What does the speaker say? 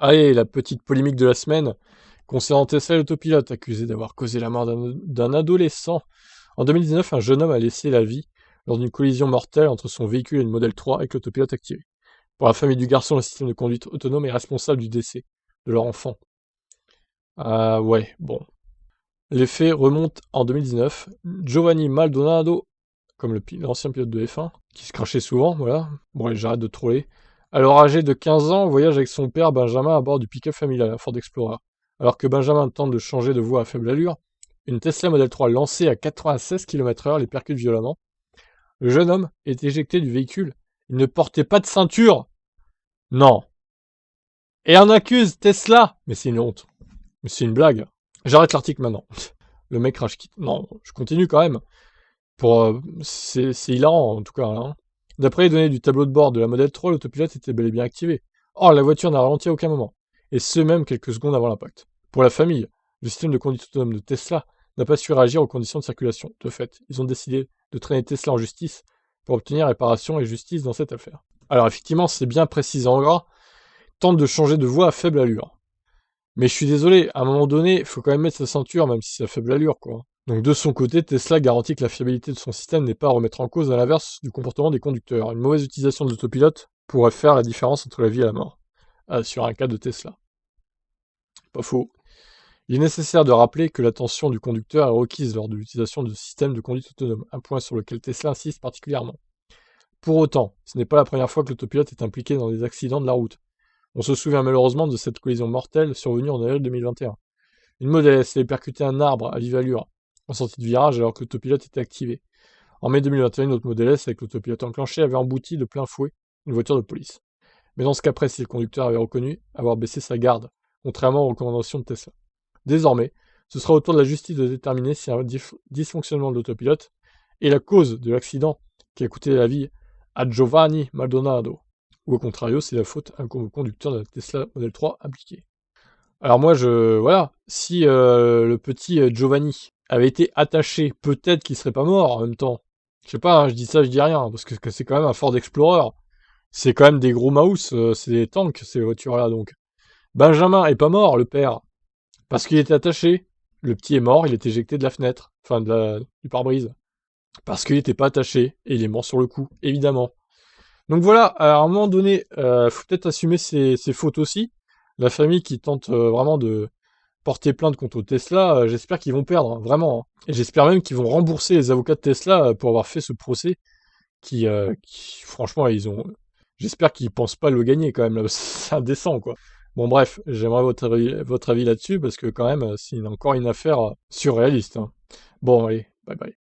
Allez, la petite polémique de la semaine concernant Tesla et l'autopilote, accusé d'avoir causé la mort d'un adolescent. En 2019, un jeune homme a laissé la vie lors d'une collision mortelle entre son véhicule et une Model 3 avec l'autopilote activé. Pour la famille du garçon, le système de conduite autonome est responsable du décès de leur enfant. Ah ouais, bon. Les faits remontent en 2019. Giovanni Maldonado, comme l'ancien pilote de F1, qui se crachait souvent, voilà. Bon, allez, j'arrête de troller. Alors âgé de 15 ans, voyage avec son père Benjamin à bord du pick-up familial, un Ford Explorer. Alors que Benjamin tente de changer de voie à faible allure, une Tesla Model 3 lancée à 96 km/h les percute violemment. Le jeune homme est éjecté du véhicule. Il ne portait pas de ceinture. Non. Et on accuse Tesla. Mais c'est une honte. Mais c'est une blague. J'arrête l'article maintenant. Le mec crash kit. Non, je continue quand même. C'est hilarant en tout cas, hein. D'après les données du tableau de bord de la Model 3, l'autopilote était bel et bien activé. Or, la voiture n'a ralenti à aucun moment, et ce même quelques secondes avant l'impact. Pour la famille, le système de conduite autonome de Tesla n'a pas su réagir aux conditions de circulation. De fait, ils ont décidé de traîner Tesla en justice pour obtenir réparation et justice dans cette affaire. Alors effectivement, c'est bien précisé en gras, tente de changer de voie à faible allure. Mais je suis désolé, à un moment donné, il faut quand même mettre sa ceinture, même si c'est à faible allure, quoi. Donc de son côté, Tesla garantit que la fiabilité de son système n'est pas à remettre en cause à l'inverse du comportement des conducteurs. Une mauvaise utilisation de l'autopilote pourrait faire la différence entre la vie et la mort. Sur un cas de Tesla. Pas faux. Il est nécessaire de rappeler que l'attention du conducteur est requise lors de l'utilisation de systèmes de conduite autonome, un point sur lequel Tesla insiste particulièrement. Pour autant, ce n'est pas la première fois que l'autopilote est impliqué dans des accidents de la route. On se souvient malheureusement de cette collision mortelle survenue en avril 2021. Une Model S avait percuté un arbre à vive allure en sortie de virage alors que l'autopilote était activé. En mai 2021, une autre Model S avec l'autopilote enclenché avait embouti de plein fouet une voiture de police. Mais dans ce cas précis, le conducteur avait reconnu avoir baissé sa garde, contrairement aux recommandations de Tesla. Désormais, ce sera au tour de la justice de déterminer si un dysfonctionnement de l'autopilote est la cause de l'accident qui a coûté la vie à Giovanni Maldonado, ou au contrario, c'est la faute incombe au conducteur de la Tesla Model 3 impliqué. Alors moi, voilà, si le petit Giovanni avait été attaché, peut-être qu'il serait pas mort en même temps. Je sais pas, hein, je dis ça, je dis rien, parce que c'est quand même un Ford Explorer. C'est quand même des gros mouse, c'est des tanks, ces voitures-là, donc. Benjamin est pas mort, le père, parce qu'il était attaché. Le petit est mort, il est éjecté de la fenêtre, enfin du pare-brise. Parce qu'il était pas attaché, et il est mort sur le coup, évidemment. Donc voilà, à un moment donné, faut peut-être assumer ses fautes aussi. La famille qui tente vraiment de porter plainte contre Tesla, j'espère qu'ils vont perdre, hein, vraiment, hein. Et j'espère même qu'ils vont rembourser les avocats de Tesla pour avoir fait ce procès franchement, j'espère qu'ils pensent pas le gagner quand même, là, c'est indécent, quoi. Bon, bref, j'aimerais votre avis là-dessus, parce que quand même, c'est encore une affaire surréaliste, hein. Bon, allez, bye bye.